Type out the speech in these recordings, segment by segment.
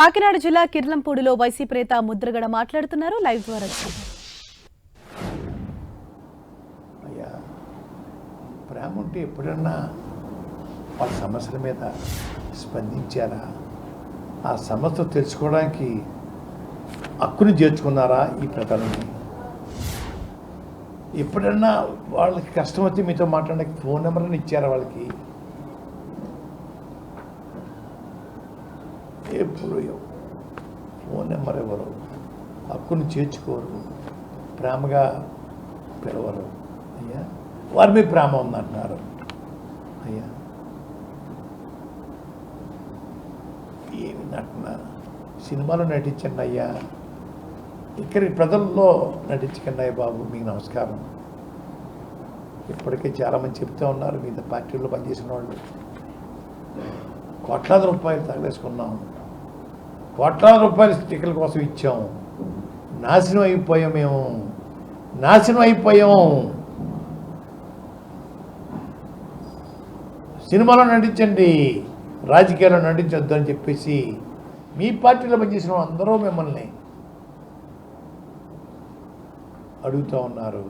కాకినాడ జిల్లా కిర్లంపూడిలో వైసీపీ నేత ముద్రగడ మాట్లాడుతున్నారు. లైవ్ ద్వారా అయ్యా, ప్రేమ ఉంటే ఎప్పుడన్నా వాళ్ళ సమస్యల మీద స్పందించారా? ఆ సమస్య తెలుసుకోవడానికి హక్కుని చేర్చుకున్నారా ఈ ప్రజలని? ఎప్పుడన్నా వాళ్ళకి కష్టం వచ్చి మీతో మాట్లాడడానికి ఫోన్ నెంబర్ని ఇచ్చారా వాళ్ళకి? ఎప్పుడు ఫోన్ నెంబర్ ఎవరు, హక్కుని చేర్చుకోరు, ప్రేమగా పిలవరు. అయ్యా, వారి మీద ప్రేమ ఉందంటున్నారు. అయ్యా, ఏమి నటన? సినిమాలో నటించండి అయ్యా, ఇక్కడి ప్రజల్లో నటించకండి అయ్యా బాబు. మీకు నమస్కారం. ఇప్పటికే చాలామంది చెప్తూ ఉన్నారు, మీద పార్టీల్లో పనిచేసిన వాళ్ళు కోట్లాది రూపాయలు తగలేసుకున్నాం, కోట్లాది రూపాయలు స్టిక్కర్ల కోసం ఇచ్చాం, నాశనం అయిపోయాం, మేము నాశనం అయిపోయాం. సినిమాలో నటించండి, రాజకీయాల్లో నటించొద్దు అని చెప్పేసి మీ పార్టీలో పనిచేసిన అందరూ మిమ్మల్ని అడుగుతూ ఉన్నారు.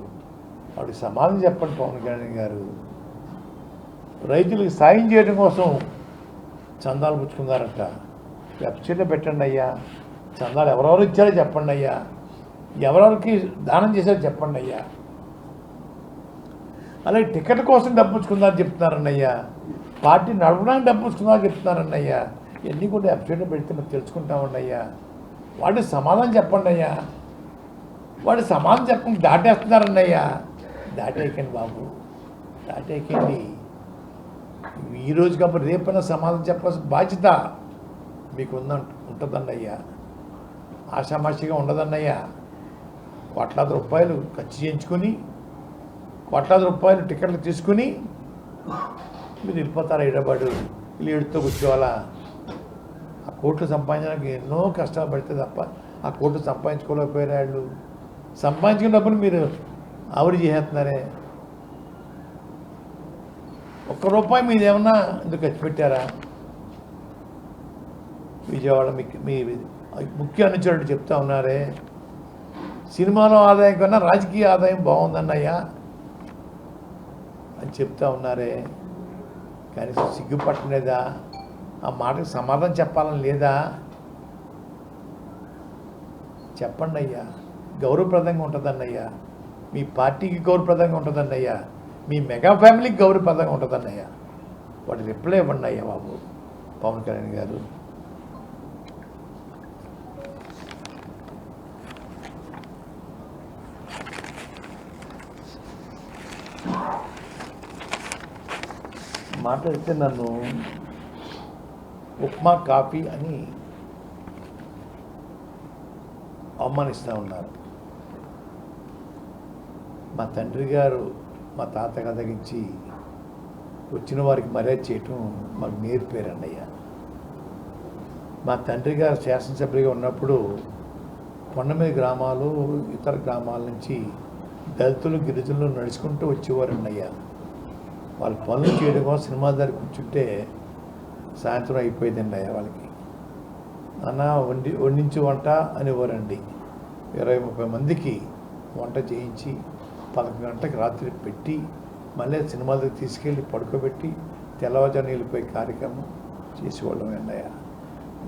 వాడికి సమాధానం చెప్పండి పవన్ కళ్యాణ్ గారు. రైతులకు సాయం చేయడం కోసం చందాలు పుచ్చుకున్నారట. వెబ్సైట్లో పెట్టండి అయ్యా. చందాలు ఎవరెవరు ఇచ్చారో చెప్పండి అయ్యా, ఎవరెవరికి దానం చేశారో చెప్పండి అయ్యా. అలాగే టికెట్ కోసం డబ్బు పుచ్చుకుందారని చెప్తున్నారండి అయ్యా, పార్టీ నడపడానికి డబ్బు పుచ్చుకుందామని చెప్తున్నారండి అయ్యా. ఇవన్నీ కూడా వెబ్సైట్లో పెడితే మేము తెలుసుకుంటామండి అయ్యా. వాడికి సమాధానం చెప్పండి అయ్యా. వాడు సమాధానం చెప్పకుండా దాటేస్తున్నారండి అయ్యా. దాటేయకండి బాబు, దాటేయకండి. ఈరోజు కాబట్టి రేపైనా సమాధానం చెప్పాల్సిన బాధ్యత మీకు ఉంటుందండి అయ్యా. ఆషామాషిగా ఉండదండి అయ్యా. కోట్లాది రూపాయలు ఖర్చు చేయించుకొని, కోట్లాది రూపాయలు టికెట్లు తీసుకుని మీరు వెళ్ళిపోతారు హైదరాబాదు. వీళ్ళు ఏడుతో కూర్చోవాలా? ఆ కోట్లు సంపాదించడానికి ఎన్నో కష్టాలు పడితే తప్ప ఆ కోట్లు సంపాదించుకోలేకపోయారు వాళ్ళు. సంపాదించుకున్న డబ్బులు మీరు ఆవిరి చేసేస్తున్నారే. ఒక్క రూపాయి మీరు ఏమన్నా ఎందుకు ఖర్చు పెట్టారా? విజయవాడ మీ ముఖ్య అనుచరుడు చెప్తా ఉన్నారే, సినిమాలో ఆదాయం కన్నా రాజకీయ ఆదాయం బాగుందన్నయ్యా అని చెప్తా ఉన్నారే. కనీసం సిగ్గుపట్టలేదా? ఆ మాటకు సమాధానం చెప్పాలని లేదా? చెప్పండి అయ్యా. గౌరవప్రదంగా ఉంటుందన్నయ్యా, మీ పార్టీకి గౌరవప్రదంగా ఉంటుందన్నయ్యా, మీ మెగా ఫ్యామిలీకి గౌరవప్రదంగా ఉంటుందన్నయ్యా. వాటి రిప్లై ఇవ్వండి అయ్యా బాబు పవన్ కళ్యాణ్ గారు. మాట్లాడితే నన్ను ఉప్మా కాఫీ అని అవమానిస్తూ ఉన్నారు. మా తండ్రి గారు మా తాత కథగించి వచ్చిన వారికి మర్యాద చేయటం మాకు నేర్పారండి అయ్యా. మా తండ్రి గారు శాసనసభ్యుడిగా ఉన్నప్పుడు కొండమీద గ్రామాలు, ఇతర గ్రామాల నుంచి దళితులు, గిరిజనులు నడుచుకుంటూ వచ్చేవారండి అయ్యా. వాళ్ళు పనులు చేయడం కోసం సినిమా దగ్గర కూర్చుంటే సాయంత్రం అయిపోయిందండి అయ్యా. వాళ్ళకి అన్న వండించి వంట అనేవారండి. 20-30 మందికి వంట చేయించి 11 గంటలకు రాత్రి పెట్టి మళ్ళీ సినిమా దగ్గర తీసుకెళ్ళి పడుకోబెట్టి తెల్లవారుజామున వెళ్ళిపోయే కార్యక్రమం చేసేవాళ్ళం అన్నయ్య.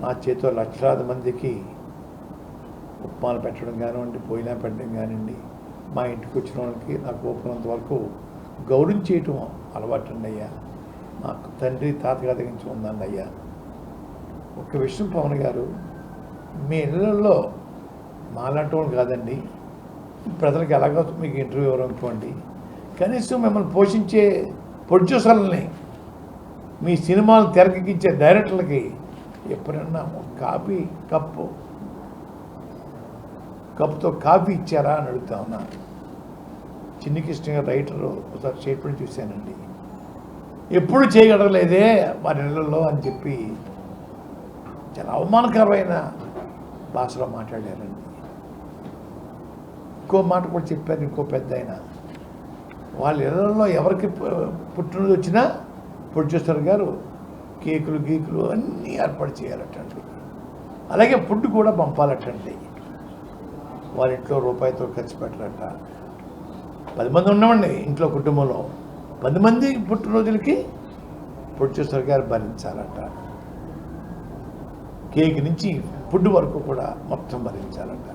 నా చేతిలో లక్షలాది మందికి ఉప్మాలు పెట్టడం కానివ్వండి, భోజనం పెట్టడం కానివ్వండి, మా ఇంటికి వచ్చిన వాళ్ళకి నాకు ఓపినంత వరకు గౌరవించేయటం అలవాటు అండి అయ్యా. నాకు తండ్రి తాత కథగించి ఉందండి అయ్యా. ఒక విషయం పవన్ గారు, మీ ఇళ్ళల్లో మాలాంటి వాళ్ళు కాదండి, ప్రజలకు ఎలాగో మీకు ఇంటర్వ్యూ ఇవ్వరు అనుకోండి, కనీసం మిమ్మల్ని పోషించే ప్రొడ్యూసర్లని, మీ సినిమాలు తెరకెక్కించే డైరెక్టర్లకి ఎప్పుడన్నా కాఫీ కప్పుతో కాఫీ ఇచ్చారా అని అడుగుతా ఉన్నా. చిన్ని కృష్ణ గారు రైటరు ఒకసారి స్టేట్మెంట్ చూశానండి, ఎప్పుడు చేయగలలేదే వారి ఇళ్ళల్లో అని చెప్పి చాలా అవమానకరమైన భాషలో మాట్లాడారండి. ఇంకో మాట కూడా చెప్పారు ఇంకో పెద్ద ఆయన, వాళ్ళ ఇళ్ళల్లో ఎవరికి పుట్టినరోజు వచ్చినా ప్రొడ్యూసర్ గారు కేకులు గీకులు అన్నీ ఏర్పాటు చేయాలటండి. అలాగే ఫుడ్ కూడా పంపాలటండి. వాళ్ళ ఇంట్లో రూపాయితో ఖర్చు పెట్టాలట. 10 మంది ఉన్నామండి ఇంట్లో కుటుంబంలో, 10 మంది పుట్టినరోజులకి ప్రొడ్యూసర్ గారు భరించాలట. కేక్ నుంచి ఫుడ్ వరకు కూడా మొత్తం భరించాలట.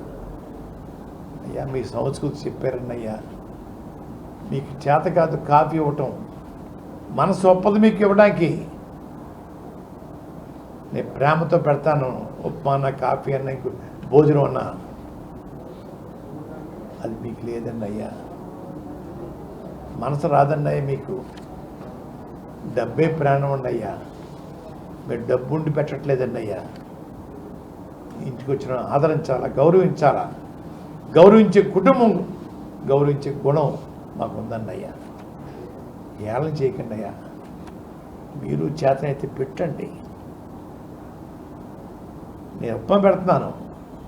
అయ్యా మీ సంస్కృతి చెప్పారండి అయ్యా, మీకు చేత కాదు కాఫీ ఇవ్వటం, మనసు ఒప్పదు మీకు ఇవ్వడానికి. నేను ప్రేమతో పెడతాను, ఉప్మా అన్న కాఫీ అన్న భోజనం అన్నా, అది మీకు లేదండి అయ్యా. మనసు రాదండి అయ్యా మీకు, డబ్బే ప్రాణం అండి అయ్యా. మీరు డబ్బు ఉండి పెట్టట్లేదండి అయ్యా. ఇంటికి వచ్చిన ఆదరించాలా, గౌరవించాలా, గౌరవించే కుటుంబం, గౌరవించే గుణం మాకు ఉందండి అయ్యా. ఏళ్ళని చేయకండి అయ్యా. మీరు చేతనైతే పెట్టండి. నేను ఉప్మా పెడుతున్నాను,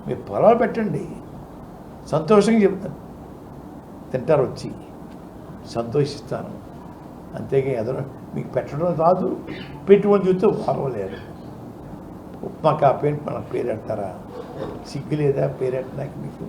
మీరు పొలాలు పెట్టండి, సంతోషంగా చెప్తాను, తింటారు వచ్చి, సంతోషిస్తాను. అంతేగా ఎదురు మీకు పెట్టడం రాదు, పెట్టుబడి చూస్తే పర్వాలేదు. ఉప్మా కాపీ అని మనకు పేరెడతారా? సిగ్గు లేదా పేరెట్టడానికి మీకు?